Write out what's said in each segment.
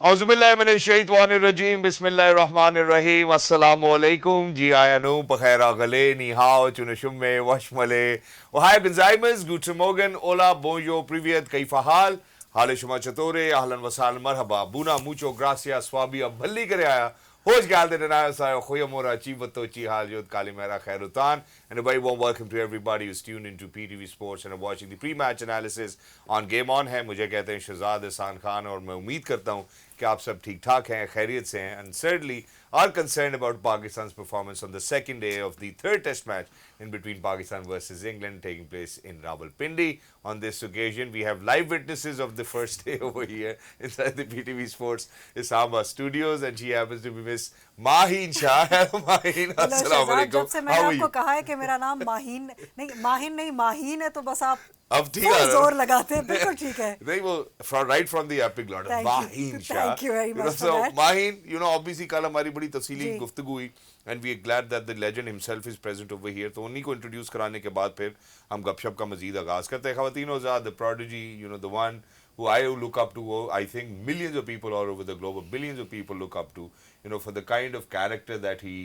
औज़ुबिल्लाहिमिनश्शैतानिर्रजीम बिस्मिल्लाहिर्रहमानिर्रहीम अस्सलामुअलैकुम जी आयानु बखैर गले निहाओ चुनशुमे वशमले वहाय बिनजाइमस guten Morgen hola bonjour privyet kaifa हाल शुमा चतोरे ahlan wasahlan marhaba buna mucho gracias Swabi अब भल्ली करे आया Hoş geldin Anaya Khoyamora Chivato Chihalyot Kalimera Khairutan and a very warm welcome to everybody who's tuned into PTV Sports and are watching the pre-match analysis on Game On है मुझे कहते हैं शहजाद एहसान खान और मैं उम्मीद करता हूँ कि आप सब ठीक ठाक हैं खैरियत से हैं and certainly are concerned about Pakistan's performance on the second day of the third test match in between Pakistan versus England taking place in Rawalpindi. On this occasion, we have live witnesses of the first day over here inside the PTV Sports Islamabad studios, and she happens to be Miss Maheen Shah. Hello, Maheen. Hello Assalamu Shahzad, जब alaikum. से मैंने How are आपको you? कहा है कि मेरा नाम माहीन नहीं माहीन है, तो बस आप अब ठीक फुल आ रहा जोर लगाते हैं. बिल्कुल ठीक है. नहीं वो right from the epiglottis Thank you. Maheen Shah. Thank you very much for So that. Maheen, obviously कल हमारी बड़ी तफसीली जी. गुफ्तगू हुई and we are glad that the legend himself is present over here. तो उन्हीं को इंट्रोड्यूस कराने के बाद फिर हम गपशप का मजीद आगाज करते हैं. ख़वातीनो ज़ाद, the prodigy, the one who I look up to. I think millions of people all over the globe, billions of people look up to, for the kind of character that he,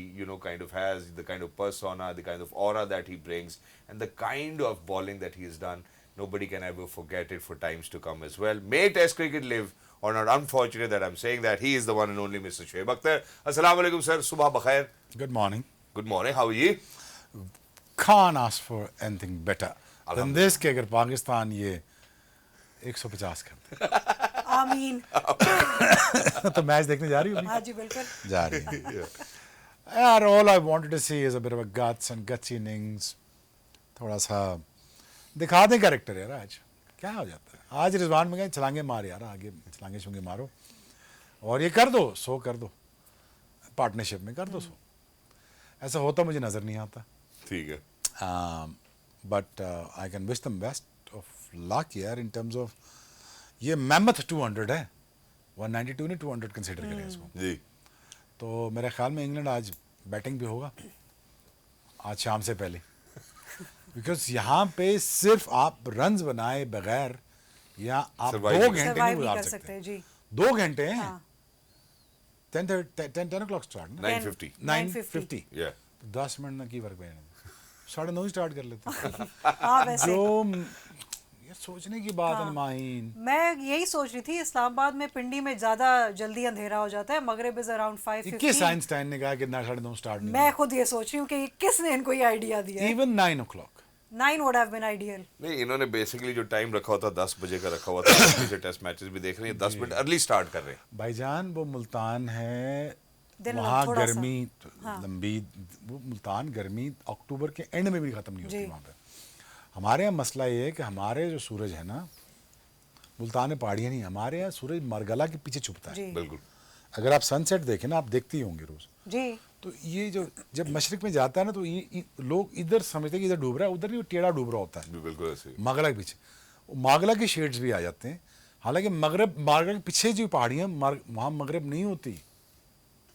kind of has, the kind of persona, the kind of aura that he brings, and the kind of bowling that he has done. Nobody can ever forget it for times to come as well. May Test cricket live or not. Unfortunate that I'm saying that. He is the one and only Mr. Shoaib Akhtar. Assalamu alaikum, sir. Subha bakhair. Good morning. Good morning. How are you? Can't ask for anything better than this कि अगर पाकिस्तान ये 150 कर दे आमीन. तो match देखने जा रही हो? हाँ जी, बिल्कुल. जा रही है यार. all I wanted to see is a bit of a guts and gutsy innings. थोड़ा सा दिखा दें कैरेक्टर यार. आज क्या हो जाता है. आज रिजवान में गए छलांगे मार यार, आगे छलांगे शुंगे मारो और ये कर दो, सो कर दो, पार्टनरशिप में कर दो सो. ऐसा होता मुझे नज़र नहीं आता. ठीक है. बट आई कैन विश दम बेस्ट ऑफ लक यार इन टर्म्स ऑफ ये मैमथ 200 है. 192 ने 200 कंसिडर करें इसको. जी. तो मेरे ख्याल में इंग्लैंड आज बैटिंग भी होगा आज शाम से पहले, बिकॉज यहाँ पे सिर्फ आप रन्स बनाए बगैर या आप Survive 2 नहीं घंटे नहीं Survive गुजार कर सकते. सकते हैं जी. 2 घंटे हैं. हाँ. 10 o'clock स्टार्ट. 9:50. 9:50. Yeah. 10 मिनट ना की वर्क पे 9:30 स्टार्ट कर लेते हैं. हाँ, वैसे जो ये सोचने की बात है माहीन. मैं यही सोच रही थी, इस्लामाबाद में पिंडी में ज्यादा जल्दी अंधेरा हो जाता है. मगरिब इज अराउंड 5:15. किस आइंस्टाइन ने कहा कि 9:30 स्टार्ट नहीं. मैं खुद ये सोच रही हूँ कि किसने इनको ये आइडिया दिया है. Even 9 o'clock. 9 would have been ideal. नहीं इन्होंने बेसिकली जो टाइम रखा हुआ था 10 बजे का रखा हुआ था. पीछे टेस्ट मैचेस भी देख रहे हैं 10 मिनट अर्ली स्टार्ट कर रहे हैं. भाईजान वो मुल्तान है, दिन वहाँ थोड़ा सा. गर्मी हाँ. लंबी. वो मुल्तान गर्मी अक्टूबर के एंड में भी खत्म नहीं होती जी. वहाँ पे. हमारे यहाँ मसला ये है कि हमारे जो सूरज है ना, मुल्तान में पहाड़ियाँ नहीं, हमारे यहाँ सूरज मरगला के पीछे छुपता है. जी. बिल्कुल. अगर आप सनसेट देखें ना, आप देखते ही होंगे रोज. जी. तो ये जो जब मशरिक में जाता है ना, तो ये लोग इधर समझते हैं कि इधर डूब रहा है, उधर नहीं, वो टेढ़ा डूब रहा होता है. बिल्कुल ऐसे. मागला के पीछे मागला के शेड्स भी आ जाते हैं. हालांकि मागला के पीछे जो पहाड़ियाँ वहाँ मगरब नहीं होती.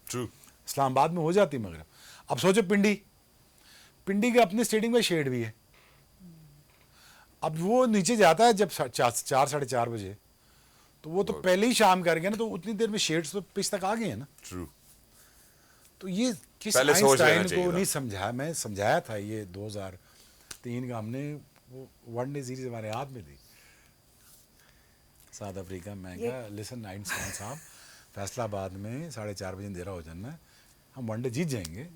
ट्रू. इस्लामाबाद में हो जाती है मगरब. अब सोचो पिंडी के अपने स्टेडियम का शेड भी है. अब वो नीचे जाता है जब 4 साढ़े 4 बजे, तो वो तो पहले ही शाम कर गया ना, तो उतनी देर में शेड्स तो पिच तक आ गए हैं ना. ट्रू. तो ये किस पहले सोच लेना आइंस्टाइन चाहिए को था. नहीं समझा. मैं समझाया था ये 2003 का. हमने वो वनडे सीरीज हमारे हाथ में थी साउथ अफ्रीका में. कहा लिसन आइंस्टाइन साहब, फैसलाबाद में 4:30 बजे अंधेरा हो जाना है, हम वनडे जीत जाएंगे,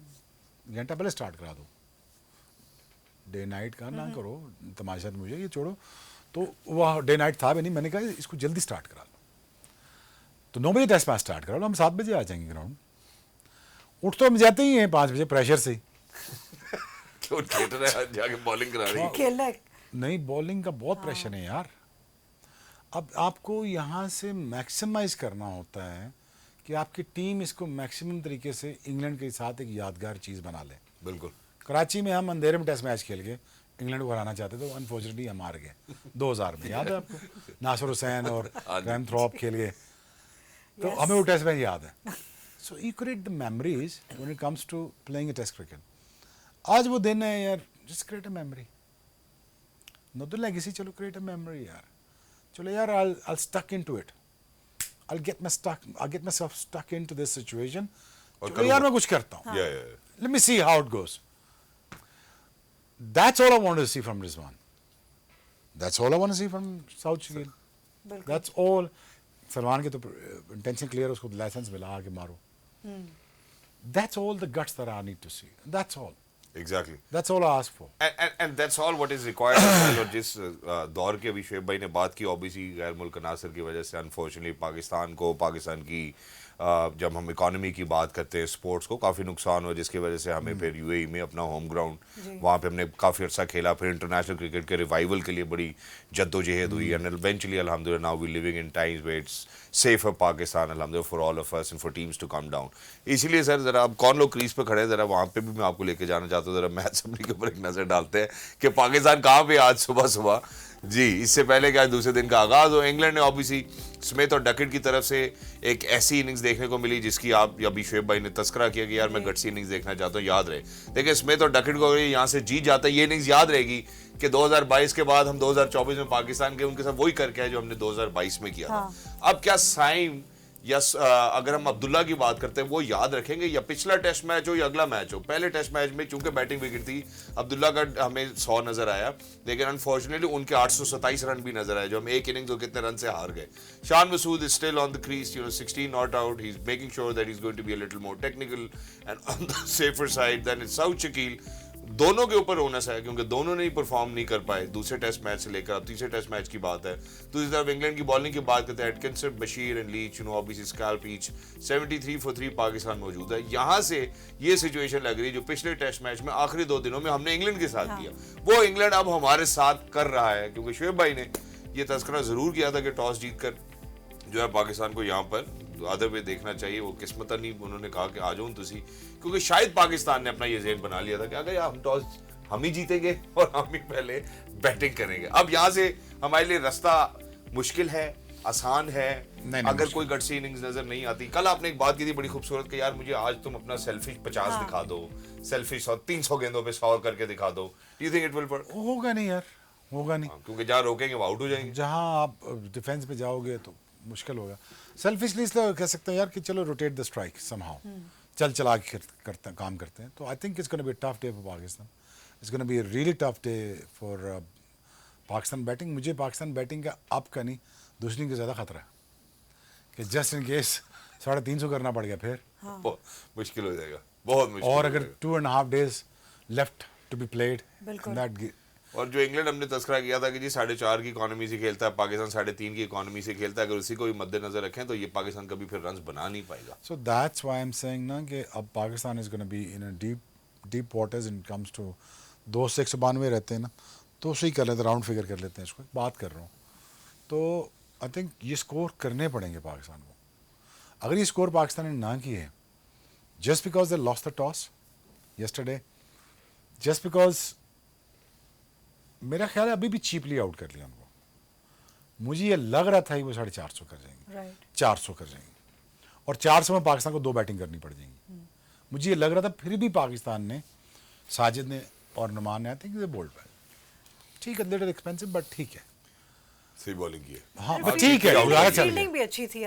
घंटा पहले स्टार्ट करा दो. डे नाइट का ना करो तमाशा, तो मुझे ये छोड़ो. तो वह डे नाइट था भी नहीं. मैंने कहा इसको जल्दी स्टार्ट करा लो. तो 9 बजे टेस्ट मैच स्टार्ट करा लो, हम 7 बजे आ जाएंगे ग्राउंड. उठ तो हम जाते ही हैं 5 बजे प्रेशर से. क्यों थिएटर है जाके बॉलिंग करा रही है. खेलना है. नहीं, बॉलिंग का बहुत प्रेशर है यार. अब आपको यहाँ से मैक्सिमाइज करना होता है कि आपकी टीम इसको मैक्सिमम तरीके से इंग्लैंड के साथ एक यादगार चीज़ बना ले. बिल्कुल. कराची में हम अंधेरे में टेस्ट मैच खेल के इंग्लैंड को हराना चाहते थे, तो अनफॉर्चुनेटली हम हार गए 2000 में. याद है आपको? नासिर हुसैन और ग्रैम थ्रॉप खेल गए. तो हमें वो टेस्ट मैच याद है. So you create the memories when it comes to playing a test cricket. आज वो दिन है यार, just create a memory. No the legacy, चलो क्रिएट अ मेमोरी यार. चलो यार, I stuck into it. I'll get myself stuck into this situation. और चलो यार मैं कुछ करता हूँ. Yeah. Let me see how it goes. That's all I want to see from Rizwan. That's all I want to see from South Shakil. बिल्कुल That's all. Salman की तो इंटेंशन क्लियर, उसको लाइसेंस मिला आके मारो. That's all the guts that I need to see. That's all. Exactly. That's all I ask for. And that's all what is required as well. और जिस दौर के अभी शुएब भाई ने बात की, ऑब्वियसली गैर मुल्क अनासर की वजह से अनफॉर्चुनेटली पाकिस्तान की जब हम इकोनॉमी की बात करते हैं, स्पोर्ट्स को काफ़ी नुकसान हुआ, जिसकी वजह से हमें फिर यूएई में अपना होम ग्राउंड वहाँ पे हमने काफ़ी अर्सा खेला, फिर इंटरनेशनल क्रिकेट के रिवाइवल के लिए बड़ी जद्दोजहद हुई, एंड इवेंचुअली अल्हम्दुलिल्लाह now we living in times where it's safe for Pakistan अल्हम्दुलिल्लाह for all of us and for teams to come down. इसीलिए सर ज़रा अब कौन लोग क्रीज पे खड़े हैं, ज़रा वहाँ पे भी मैं आपको लेके जाना चाहता हूँ. ज़रा मैच समरी के ऊपर एक नज़र डालते हैं कि पाकिस्तान कहाँ पे आज सुबह जी. इससे पहले कि आज दूसरे दिन का आगाज़ हो, इंग्लैंड ने ऑब्वियसली स्मिथ और डकेट की तरफ से एक ऐसी इनिंग्स देखने को मिली जिसकी आप अभी शुएब भाई ने तस्करा किया कि यार मैं गट्सी इनिंग्स देखना चाहता हूँ. याद रहे देखिए, स्मिथ और डकेट को अगर यहाँ से जीत जाता है, ये इनिंग्स याद रहेगी कि 2022 के बाद हम 2024 में पाकिस्तान के उनके साथ वही करके आए जो हमने 2022 में किया था. अब क्या साइम या अगर हम अब्दुल्ला की बात करते हैं वो याद रखेंगे, या पिछला टेस्ट मैच हो या अगला मैच हो. पहले टेस्ट मैच में चूंकि बैटिंग विकेट थी, अब्दुल्ला का हमें 100 नजर आया, लेकिन अनफॉर्चुनेटली उनके 827 रन भी नजर आए जो हम एक इनिंग्स कितने रन से हार गए. Shan Masood is still on the crease, 16 not out. He is making sure that he is going to be a little more technical and on the safer side then it's Saud Shakeel. दोनों के ऊपर ओनस है क्योंकि दोनों ने ही परफॉर्म नहीं कर पाए दूसरे टेस्ट मैच से लेकर अब तीसरे टेस्ट मैच की बात है. दूसरी तरफ इंग्लैंड की बॉलिंग की बात करते हैं, Atkinson, Bashir and Leach, obviously scalp each 73 for 3 Pakistan मौजूद है. यहाँ से ये सिचुएशन लग रही है जो पिछले टेस्ट मैच में आखिरी 2 दिनों में हमने इंग्लैंड के साथ किया, वो इंग्लैंड अब हमारे साथ कर रहा है. क्योंकि शुएब भाई ने ये तस्करा जरूर किया था कि टॉस जीत कर जो है पाकिस्तान को यहाँ पर अदर वे देखना चाहिए. वो किस्मत नहीं, उन्होंने कहा कि आ जाओ तुसी, क्योंकि शायद पाकिस्तान ने अपना ये ज़हन बना लिया था कि अगर यार हम टॉस हम ही जीतेंगे और हम ही पहले बैटिंग करेंगे. अब यहाँ से हमारे लिए रास्ता मुश्किल है, आसान है, नहीं, अगर कोई गट्सी इनिंग्स नजर नहीं आती. कल आपने एक बात की थी बड़ी खूबसूरत कि यार मुझे आज तुम अपना सेल्फिश 50 दिखा दो, सेल्फिश 300 गेंदों पे 100 करके दिखा दो. Do you think it will work? होगा नहीं यार, होगा नहीं. क्योंकि जहाँ रोकेंगे वो आउट हो जाएंगे. जहाँ आप डिफेंस पे जाओगे तो मुश्किल होगा. सेल्फिशली इसलिए कह सकते हैं यार कि चलो रोटेट द स्ट्राइक समहाउ, चला के करते हैं, काम करते हैं. तो I think it's gonna be a tough day for Pakistan. It's gonna be a really tough day for Pakistan batting. मुझे पाकिस्तान बैटिंग का अब का नहीं, दूसरी का ज़्यादा खतरा है कि जस्ट इन केस 350 करना पड़ गया फिर मुश्किल हो जाएगा, बहुत मुश्किल. और अगर 2.5 days left to be played that. और जो इंग्लैंड हमने तस्करा किया था कि जी 4.5 की इकोनॉमी से खेलता है, पाकिस्तान 3.5 की इकोनॉमी से खेलता है, अगर उसी को भी मद्देनजर रखें तो ये पाकिस्तान कभी फिर रन्स बना नहीं पाएगा. So that's why I am saying ना कि अब Pakistan is gonna be in a deep waters in comes to 2 से 192 रहते हैं ना, तो उसे ही कर लेते, राउंड फिगर कर लेते हैं. इसको बात कर रहा हूँ तो आई थिंक ये स्कोर करने पड़ेंगे पाकिस्तान को. अगर ये स्कोर पाकिस्तान ने ना किए just because they lost the toss yesterday, just because मेरा ख्याल है अभी भी चीपली आउट कर लिया उनको. मुझे ये लग रहा था कि वो 450 कर जाएंगे, 400 कर जाएंगे, और 400 में पाकिस्तान को 2 बैटिंग करनी पड़ जाएंगी. मुझे ये लग रहा था, फिर भी पाकिस्तान ने, साजिद ने और नुमान ने, I think they bowled well. ठीक है, लिटिल एक्सपेंसिव बट ठीक है, सही बॉलिंग की है. हाँ बट ठीक है, गुजारा चल फील्डिंग भी अच्छी थी.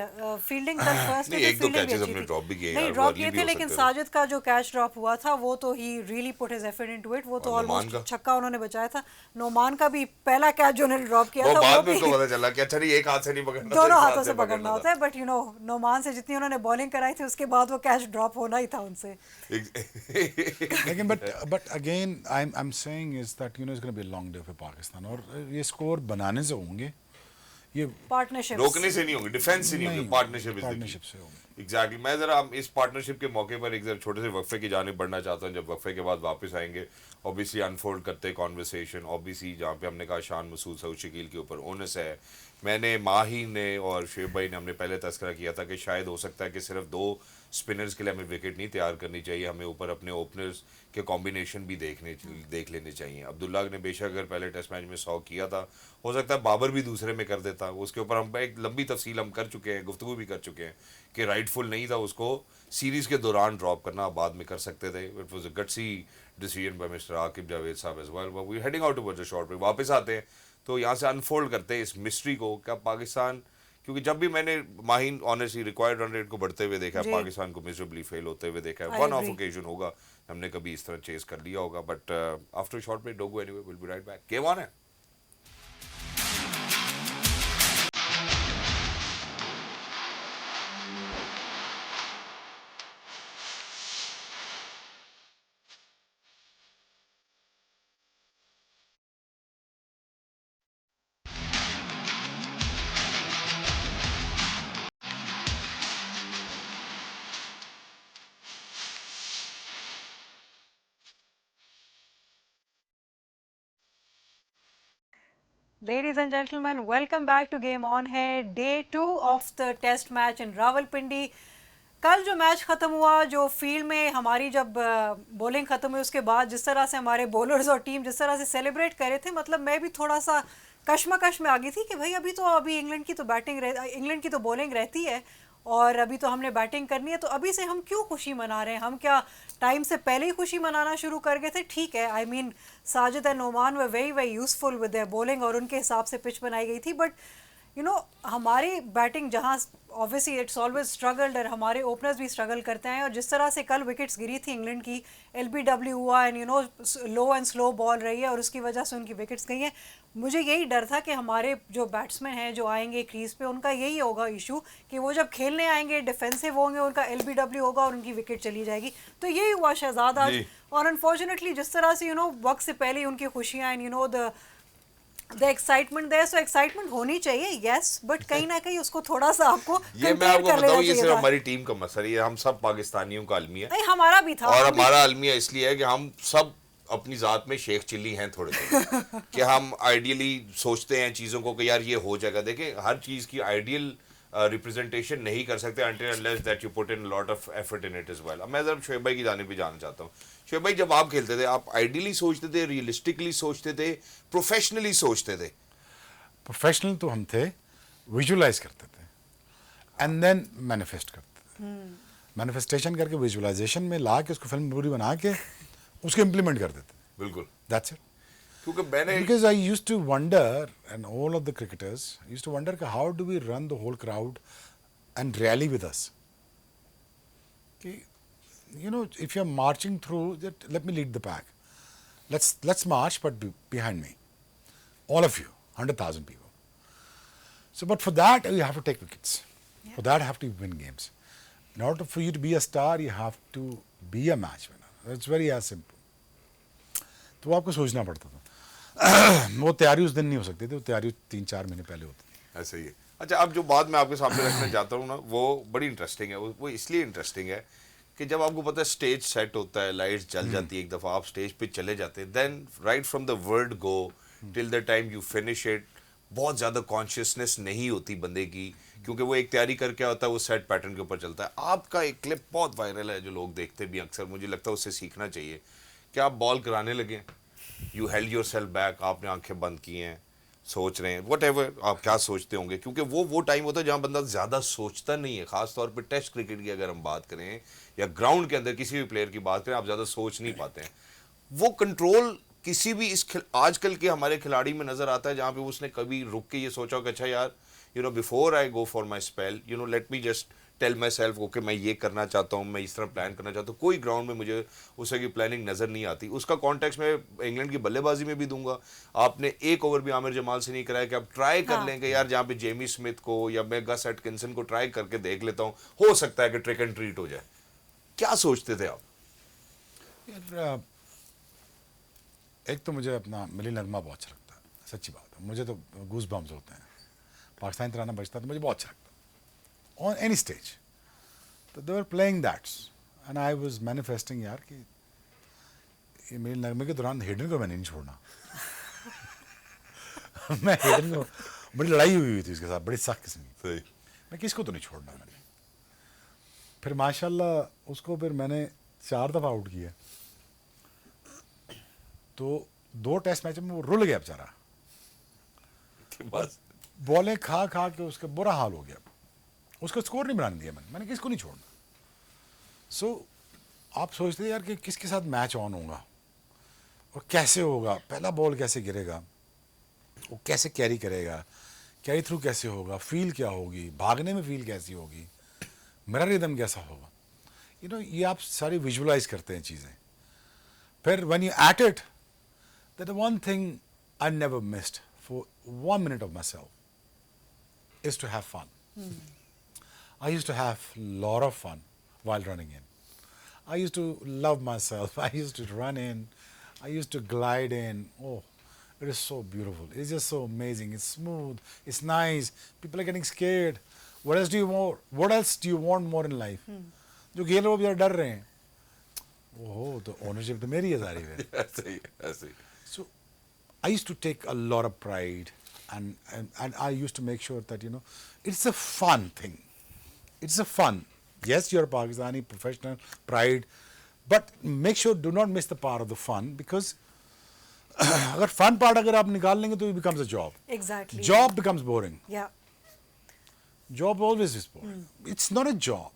फील्डिंग कल फर्स्ट नहीं, 1-2 catches हमने drop भी किए नहीं, यार, ड्रॉप volley किए भी थे, हो लेकिन सकते थे. साजिद का जो कैच ड्रॉप हुआ था वो तो he really put his effort into it. वो तो और नोमान ऑलमोस्ट छक्का उन्होंने बचाया था. नोमान का भी पहला कैच जो उन्होंने ड्रॉप किया वो था, बाद वो में भी उसको पता चला कि अच्छा नहीं एक हाथ से नहीं पकड़ना, दोनों एक हाथों से पकड़ना होता है. बट नोमान से जितनी उन्होंने बॉलिंग कराई थी उसके बाद वो कैच ड्रॉप होना ही था उनसे. लेकिन but again I am saying is that it's gonna be a long day for Pakistan. और ये स्कोर बनाने से होंगे, ये पार्टनरशिप रोकने से नहीं होंगे, डिफेंस से नहीं होंगे, पार्टनरशिप से होंगे. एग्जैक्टली. मैं जरा इस पार्टनरशिप के मौके पर एक जरा छोटे से वक्फे की जानिब बढ़ना चाहता हूँ. जब वक्फे के बाद वापस आएंगे ऑब्वियसली अनफोल्ड करते कॉन्वर्सेशन, ऑब्वियसली जहाँ पे हमने कहा शान मसूद, सऊद शकील के ऊपर ओनस है. मैंने माही ने और शुएब भाई ने हमने पहले तस्करा किया था कि शायद हो सकता है कि सिर्फ 2 स्पिनर्स के लिए हमें विकेट नहीं तैयार करनी चाहिए, हमें ऊपर अपने ओपनर्स के कॉम्बिनेशन भी देख लेने चाहिए. अब्दुल्ला ने बेशक अगर पहले टेस्ट मैच में 100 किया था, हो सकता है बाबर भी दूसरे में कर देता. उसके ऊपर हम एक लंबी तफसील हम कर चुके हैं, गुफ्तगू भी कर चुके हैं कि राइटफुल नहीं था उसको सीरीज़ के दौरान ड्रॉप करना, बाद में कर सकते थे. It was a gutsy decision by mister Aqib Javed साहब as well. We heading out towards a short break. वापस आते हैं तो यहाँ से अनफोल्ड करते हैं इस मिस्ट्री को. क्या पाकिस्तान, क्योंकि जब भी मैंने Mahin honestly required run rate को बढ़ते हुए देखा है, जी। पाकिस्तान को मिजरेबली फेल होते हुए देखा है, I one of agree. Occasion होगा हमने कभी इस तरह चेस कर लिया होगा, बट आफ्टर शॉर्ट ब्रेक डोगो anyway will be right back. Game on है। Ladies and gentlemen, welcome back to Game On है day 2 of the test match in Rawalpindi. कल जो मैच ख़त्म हुआ, जो फील्ड में हमारी जब बॉलिंग ख़त्म हुई उसके बाद जिस तरह से हमारे बॉलर्स और टीम जिस तरह से सेलिब्रेट कर रहे थे, मतलब मैं भी थोड़ा सा कश्मकश में आ गई थी कि भाई अभी इंग्लैंड की तो इंग्लैंड की तो बॉलिंग रहती है और अभी तो हमने बैटिंग करनी है, तो अभी से हम क्यों खुशी मना रहे हैं? हम क्या टाइम से पहले ही खुशी मनाना शुरू कर गए थे? ठीक है, I mean Sajid and Noman way very very useful with their bowling और उनके हिसाब से पिच बनाई गई थी, बट हमारी बैटिंग जहाँ ऑब्वियसली इट्स ऑलवेज स्ट्रगल्ड और हमारे ओपनर्स भी स्ट्रगल करते हैं, और जिस तरह से कल विकेट्स गिरी थी इंग्लैंड की, LBW हुआ and low and slow ball रही है और उसकी वजह से उनकी विकेट्स गई हैं। मुझे यही डर था कि हमारे जो बैट्समैन हैं जो आएंगे क्रीज पे, उनका यही होगा इशू कि वो जब खेलने आएंगे डिफेंसिव होंगे, उनका LBW होगा और उनकी विकेट चली जाएगी। तो यही हुआ शहजाद आज, और अनफॉर्चुनेटली जिस तरह से वक्त से पहले उनकी खुशियाँ and the excitement there, so excitement होनी चाहिए, यस, बट कहीं ना कहीं उसको थोड़ा सा आपको ये मैं आपको बताऊं, ये सिर्फ हमारी टीम का मसला है, हम सब पाकिस्तानियों का अलमिया है। नहीं, हमारा भी था, और हमारा अलमिया इसलिए है कि हम सब अपनी जात में शेख चिल्ली हैं थोड़े थोड़े कि हम आइडियली सोचते हैं चीज़ों को कि यार ये हो जाएगा। देखें, हर चीज़ की आइडियल रिप्रेजेंटेशन नहीं कर सकते until unless that you put in a lot of effort in it as well। अब मैं जरा शोएब भाई की जानिब भी जानना चाहता हूँ। शोएब भाई, जब आप खेलते थे, आप आइडियली सोचते थे, रियलिस्टिकली सोचते थे, प्रोफेशनली सोचते थे? प्रोफेशनल तो हम थे, विजुलाइज करते थे एंड देन मैनिफेस्ट करते थे। मैनिफेस्टेशन करके विजुलाइजेशन में ला के उसको फिल्म पूरी बना के उसको इम्प्लीमेंट कर देते थे। बिल्कुल, दैट्स इट। क्योंकि मैंने Because I used to wonder, and all of the cricketers used to wonder, how do we run the whole crowd and rally with us? If you're marching through, let me lead the pack. Let's march, but behind me, all of you, 100,000 people. So, but for that you have to take wickets. Yeah. For that, you have to win games. In order for you to be a star, you have to be a match winner. It's very as simple. तो आपको सोचना पड़ता था। वो तैयारी उस दिन नहीं हो सकती थी, वो तैयारी 3-4 महीने पहले होती थी। ऐसा ही है। अच्छा, अब जो बात मैं आपके सामने रखना चाहता हूँ ना, वो बड़ी इंटरेस्टिंग है। वो इसलिए इंटरेस्टिंग है कि जब आपको पता है स्टेज सेट होता है, लाइट्स जल जाती है, एक दफ़ा आप स्टेज पे चले जाते हैं, then right from the word go till the time you finish it, बहुत ज़्यादा कॉन्शियसनेस नहीं होती बंदे की, क्योंकि वो एक तैयारी करके होता है, वो सेट पैटर्न के ऊपर चलता है। आपका एक क्लिप बहुत वायरल है जो लोग देखते भी अक्सर, मुझे लगता है उससे सीखना चाहिए कि आप बॉल कराने लगे, you held your self back, आपने आंखें बंद की हैं, सोच रहे हैं, वट एवर आप क्या सोचते होंगे, क्योंकि वो टाइम होता है जहाँ बंदा ज़्यादा सोचता नहीं है। ख़ास तौर पे टेस्ट क्रिकेट की अगर हम बात करें या ग्राउंड के अंदर किसी भी प्लेयर की बात करें, आप ज़्यादा सोच नहीं पाते हैं। वो कंट्रोल किसी भी आजकल के हमारे खिलाड़ी में नज़र आता है, जहाँ पे उसने कभी रुक के ये सोचा कि अच्छा यार, before I go for my spell, let me just tell my self, okay मैं ये करना चाहता हूँ, मैं इस तरह प्लान करना चाहता हूँ। कोई ग्राउंड में मुझे उस की प्लानिंग नज़र नहीं आती। उसका कॉन्टेक्स्ट मैं इंग्लैंड की बल्लेबाजी में भी दूंगा। आपने एक ओवर भी आमिर जमाल से नहीं कराया कि आप ट्राई कर लेंगे यार, जहाँ पे जेमी स्मिथ को या मैं गस एटकिंसन को ट्राई करके देख लेता हूँ, हो सकता है कि ट्रिक एंड ट्रीट हो जाए। क्या सोचते थे आप? यार, एक तो मुझे अपना मिली नगमा बहुत अच्छा लगता है, सच्ची बात है, मुझे तो गूज बम्स होते हैं। पाकिस्तानी तराना बजता है तो मुझे बहुत अच्छा लगता है ऑन एनी स्टेज। तो they were playing that's and I was manifesting यार कि ये मिली नगमे के दौरान हेडन को मैंने नहीं छोड़ना। मैं हेडन को, बड़ी लड़ाई हुई थी उसके साथ, बड़ी सख्त किस्म की, मैं किसको तो नहीं छोड़ना मैंने। फिर माशाल्लाह उसको फिर मैंने 4 दफ़ा आउट किया, तो 2 टेस्ट मैच में वो रुल गया बेचारा, बॉलें खा खा के उसका बुरा हाल हो गया, उसको स्कोर नहीं बनाने दिया मैंने किसको नहीं छोड़ना। सो आप सोचते यार कि किसके साथ मैच ऑन होगा और कैसे होगा, पहला बॉल कैसे गिरेगा, वो कैसे कैरी करेगा, कैरी थ्रू कैसे होगा, फील क्या होगी, भागने में फील कैसी होगी, मेरा रिदम कैसा होगा, ये आप सारी विजुअलाइज करते हैं चीज़ें. फिर when you at it, that one thing I never missed for 1 minute of myself is to have fun. I used to have a lot of fun while running in. I used to love myself. I used to run in. I used to glide in. Oh, it is so beautiful. It's just so amazing. It's smooth. It's nice. People are getting scared. What else do you want? What else do you want more in life? जो खेल रहे हो बेचारे डर रहे हैं. ओह, तो ownership तो मेरी है सारी फिर. ऐसे ही ऐसे ही. So I used to take a lot of pride, and I used to make sure that it's a fun thing. It's a fun. Yes, you're a Pakistani professional, pride, but make sure do not miss the part of the fun, because अगर fun part अगर आप निकाल लेंगे तो it becomes a job. Exactly. Job becomes boring. Yeah. Job always is boring. It's not a job.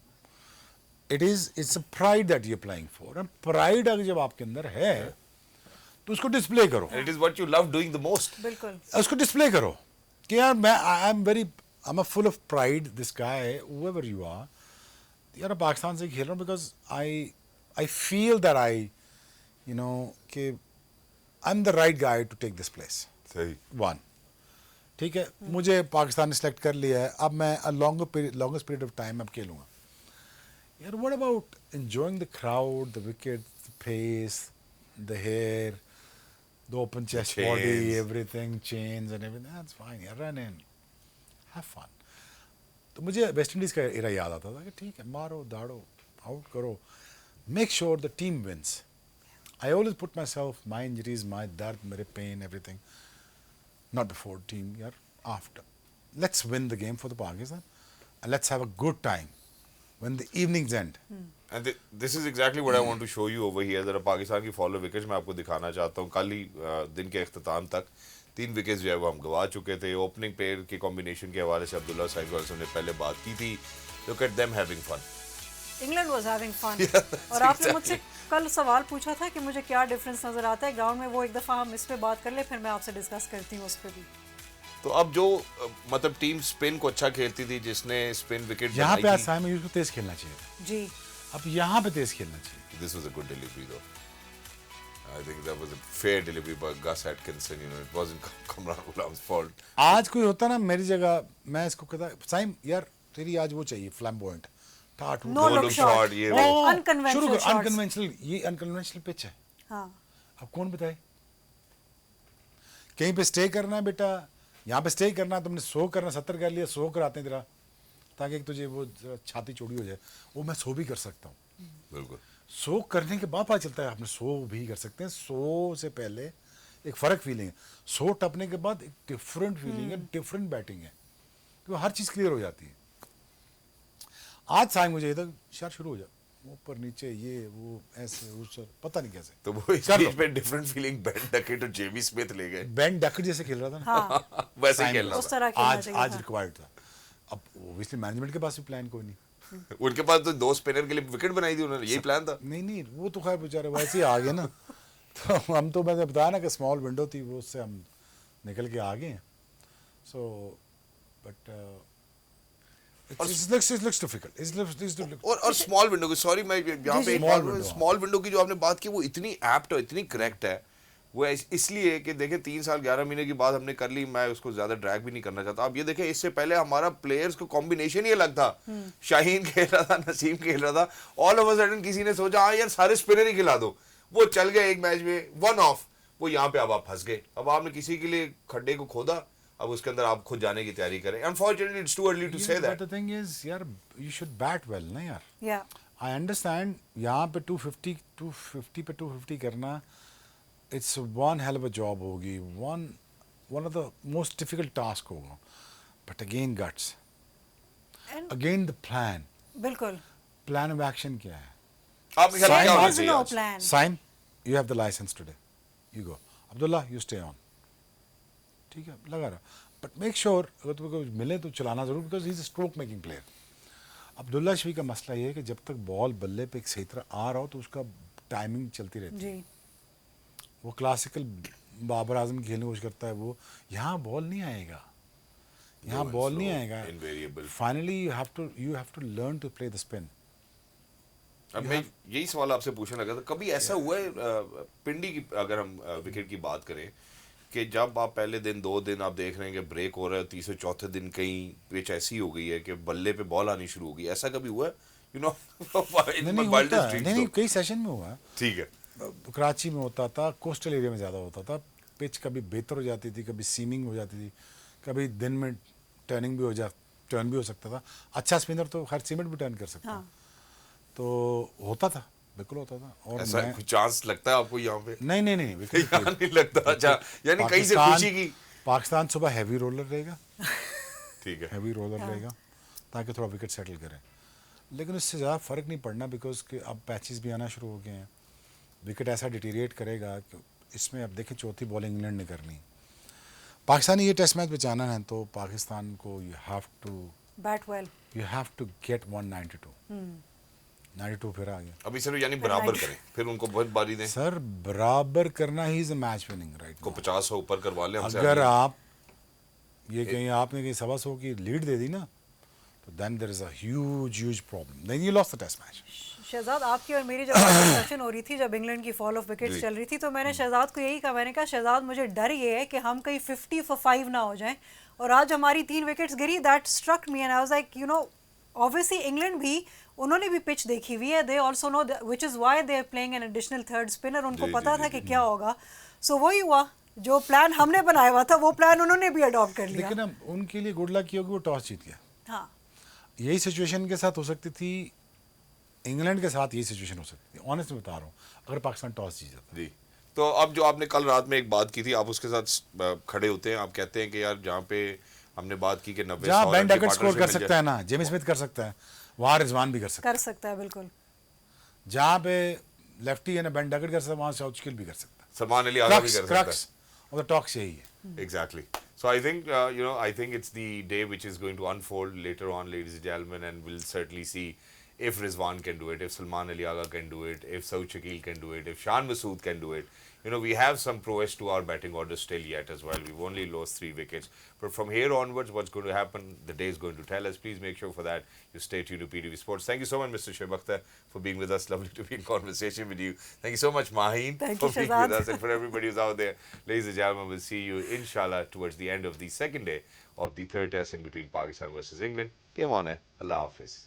It's a pride that you're applying for. And pride अगर जब आपके अंदर है तो उसको डिस्प्ले करो. And it is what you love doing the most. बिल्कुल. उसको डिस्प्ले करो कि यार मैं I'm a full of pride, this guy, whoever you are, यार पाकिस्तान से खेल रहा हूँ because I feel that कि I'm the right guy to take this place. सही. One. ठीक है, मुझे पाकिस्तान ने सेलेक्ट कर लिया है, अब मैं longest period of time अब खेलूँगा. यार what about enjoying the crowd, the wicket, the pace, the hair, the open chest body, chains. everything, chains and everything, that's fine, यार run in, have fun. तो मुझे वेस्ट इंडीज़ का era याद आता था कि ठीक है, मारो दाड़ो, आउट करो, make sure the team wins. I always put myself, my injuries, my dard, मेरे pain, everything, not before team, यार, after. Let's win the game for the Pakistan and let's have a good time when the evenings end. And this is exactly what I want to show you over here. जरा पाकिस्तान की follow wickets मैं आपको दिखाना चाहता हूँ. कल ही दिन के अख्ताम तक 3 विकेट्स जो है वो हम गवा चुके थे. ओपनिंग पेयर के कॉम्बिनेशन के हवाले से अब्दुल्ला साहिब वाले ने पहले बात की थी. Look at them having fun. England was having fun. और आपने मुझसे कल सवाल पूछा था कि मुझे क्या डिफरेंस नजर आता है ग्राउंड में. वो एक दफ़ा हम इस पे बात कर ले, फिर मैं आपसे डिस्कस करती हूँ उस पर भी. तो अब जो मतलब टीम स्पिन को अच्छा खेलती थी, जिसने स्पिन विकेट यहाँ पे आसाम में तेज खेलना चाहिए जी. अब यहाँ पे तेज खेलना चाहिए. This was a good delivery though. I think that was a fair delivery by Gus Atkinson. It wasn't Kamran Ghulam's fault. आज कोई होता ना मेरी जगह, मैं इसको कहता साइम यार तेरी आज वो चाहिए फ्लैम्बॉयंट टाटू No look shot. ये Like वो. unconventional शुरू कर. shots. अनकन्वेंशनल, ये अनकन्वेंशनल पिच है. हाँ. अब कौन बताए? कहीं पे स्टे करना है बेटा, यहाँ पे स्टे करना है, तुमने 100 करना 70 कर लिया, 100 कराते हैं तेरा, ताकि तुझे वो छाती चौड़ी हो जाए. वो मैं 100 भी कर सकता हूँ. बिल्कुल. 100 करने के बाद पता चलता है आपने 100 भी कर सकते हैं. 100 से पहले एक फ़र्क फीलिंग है, 100 टपने के बाद एक डिफरेंट फीलिंग है, डिफरेंट बैटिंग है, तो हर चीज़ क्लियर हो जाती है. आज साइम मुझे इधर शायद शुरू हो जाए, ऊपर नीचे ये वो ऐसे ऊपर पता नहीं कैसे. तो वो इस बीच में डिफरेंट फीलिंग बेन डकेट और जेमी स्मिथ ले गए. बेन डकट जैसे खेल रहा था ना, हाँ. वैसे ही खेलना उस था. तरह खेलना आज चाहिए आज था. रिक्वायर्ड था. अब ओब्वियसली मैनेजमेंट के पास भी प्लान कोई नहीं. उनके पास तो 2 स्पिनर के लिए विकेट बनाई थी उन्होंने, यही प्लान था. नहीं वो तो खैर बेचारे वैसे ही आ गए ना. तो हम तो मैंने बताया ना कि स्मॉल विंडो थी, वो उससे हम निकल के आ गए हैं. So but it looks difficult. और स्मॉल विंडो की, सॉरी मैं यहाँ पे स्मॉल विंडो की जो आपने बात की वो इतनी एप्ट और इतनी करेक्ट है. वो इसलिए कि देखें 3 साल 11 महीने की बात हमने कर ली, मैं उसको ज्यादा ड्रैग भी नहीं करना चाहता. अब ये देखें, इससे पहले हमारा प्लेयर्स को कॉम्बिनेशन ही अलग था. शाहीन खेल रहा था, नसीम खेल रहा था, ऑल ऑफ अ सडन किसी ने सोचा हाँ यार सारे स्पिनर ही खिला दो. वो चल गए एक मैच में, 1 ऑफ. वो यहाँ पे अब आप फंस गए. अब आपने किसी के लिए खड्डे को खोदा, अब उसके अंदर आप खुद जाने की तैयारी करें. Unfortunately, it's too early to say that. But the thing is, यार, you should bat well, ना यार. Yeah. I understand. यहाँ पे 250 पे 250 करना, it's one hell of a job होगी. One of the most difficult task होगा. But again, guts. And Again, the plan. बिल्कुल. Plan of action क्या है? आपके ख्याल में क्या होना There is चाहिए no आज? plan. Saim, you have the license today. You go. Abdullah, you stay on. ठीक है, लगा रहा. बट मेक श्योर अगर तुम्हें कुछ मिले तो चलाना ज़रूर, because he is a stroke making player. Abdullah Shafi का मसला ये है कि जब तक बॉल बल्ले पे एक सही तरह आ रहा हो तो उसका टाइमिंग चलती रहती है. जी. वो क्लासिकल बाबर आजम खेलने की कोशिश करता है, वो यहाँ बॉल नहीं आएगा. यहाँ बॉल नहीं आएगा invariable. Finally you have to learn to play the spin अब मैं यही सवाल आपसे पूछने लगा था, कभी ऐसा हुआ है पिंडी की, अगर हम विकेट की बात करें, कि जब आप पहले दिन 2 दिन आप देख रहे हैं कि ब्रेक हो रहा है, तीसरे चौथे दिन कहीं पिच ऐसी हो गई है कि बल्ले पे बॉल आनी शुरू हो गई, ऐसा कभी हुआ है? यू नो नहीं होता है, नहीं कई सेशन में हुआ है। ठीक है। कराची में होता था, कोस्टल एरिया में ज़्यादा होता था, पिच कभी बेहतर हो जाती थी, कभी सीमिंग हो जाती थी, कभी दिन में टर्न भी हो सकता था। अच्छा स्पिनर तो हर सीमेंट भी टर्न कर सकता हाँ। तो होता था, बिल्कुल होता था। और ऐसा कुछ चांस लगता है आपको यहाँ पे? नहीं विकेट यहाँ नहीं लगता। अच्छा, यानी कहीं से खुशी की। पाकिस्तान सुबह हैवी रोलर रहेगा, ठीक है। हैवी रोलर रहेगा ताकि थोड़ा विकेट सेटल करें, लेकिन उससे ज़्यादा फ़र्क नहीं पड़ना बिकॉज कि अब पैचेस भी आना शुरू हो गए हैं। विकेट ऐसा डिटीरिएट करेगा कि इसमें अब देखिए चौथी बॉलिंग इंग्लैंड ने करनी। पाकिस्तान ये टेस्ट मैच बचाना है तो पाकिस्तान को you bat well. Have to get 192। 92 फिर आ गया। अभी सर यानी बराबर करें, फिर उनको बहुत बारी दें। सर बराबर करना he is a match winning right. को 50 से ऊपर करवा लें हमसे। अगर आप ये कहीं आपने कहीं 125 की लीड दे दी ना तो then there is a huge problem, then you lost the test match. Shahzad, आपकी और मेरी जब डिस्कशन हो रही थी, जब इंग्लैंड की फॉल ऑफ विकेट्स जी। चल रही थी, तो मैंने शहजाद को यही कहा, मैंने कहा शहजाद मुझे डर ये है कि हम कहीं 50 for 5 ना हो जाएं, और आज हमारी 3 विकेट्स गिरी। That struck me and I was like, you know, obviously England भी, उन्होंने भी पिच देखी हुई है, they also know which is why they are playing an additional third spinner. उनको जी, पता जी, था जी, कि क्या होगा। सो वही हुआ, जो प्लान हमने बनाया हुआ था वो प्लान उन्होंने भी अडॉप्ट कर लिया। लेकिन अब उनके लिए गुड लक ये होगी वो टॉस जीत गया। हाँ, यही सिचुएशन के साथ हो सकती थी, इंग्लैंड के साथ यही सिचुएशन हो सकती थी। ऑनेस्ट में बता रहा हूँ, अगर पाकिस्तान टॉस जीत जाता। जी। तो अब जो आपने कल रात में एक बात की थी, आप उसके साथ खड़े होते हैं, आप कहते हैं कि यार जहाँ पे हमने बात की कि 90 जहाँ 100 बेन रन की डकट स्कोर कर पार्टनरशिप मिल सकता है जाए। ना, जेमी स्मिथ कर सकता है, वहाँ रिजवान भी कर सकता कर सकता है बिल्कुल। है। जहाँ पे लेफ्टी है ना बेन डकट कर सकता है, वहाँ साउथकिल भी कर सकता है। सलमान अली आगा भी कर सकता है। क्रक्स और द टॉक्स यही है। Exactly. So I think I think it's the day which is going to unfold later on, ladies and gentlemen, and we'll certainly see if Rizwan can do it, if Salman Ali Agha can do it, if Saud Shakil can do it, if Shan Masood can do it. We have some prowess to our batting order still yet as well. We've only lost 3 wickets. But from here onwards, what's going to happen, the day is going to tell us. Please make sure for that you stay tuned to PTV Sports. Thank you so much, Mr. Shoaib Akhtar, for being with us. Lovely to be in conversation with you. Thank you so much, Maheen, Thank for you, being Shahzad. with us. And for everybody who's out there, ladies and gentlemen, we'll see you, inshallah, towards the end of the second day of the third test in between Pakistan versus England. Game on, Allah Hafiz.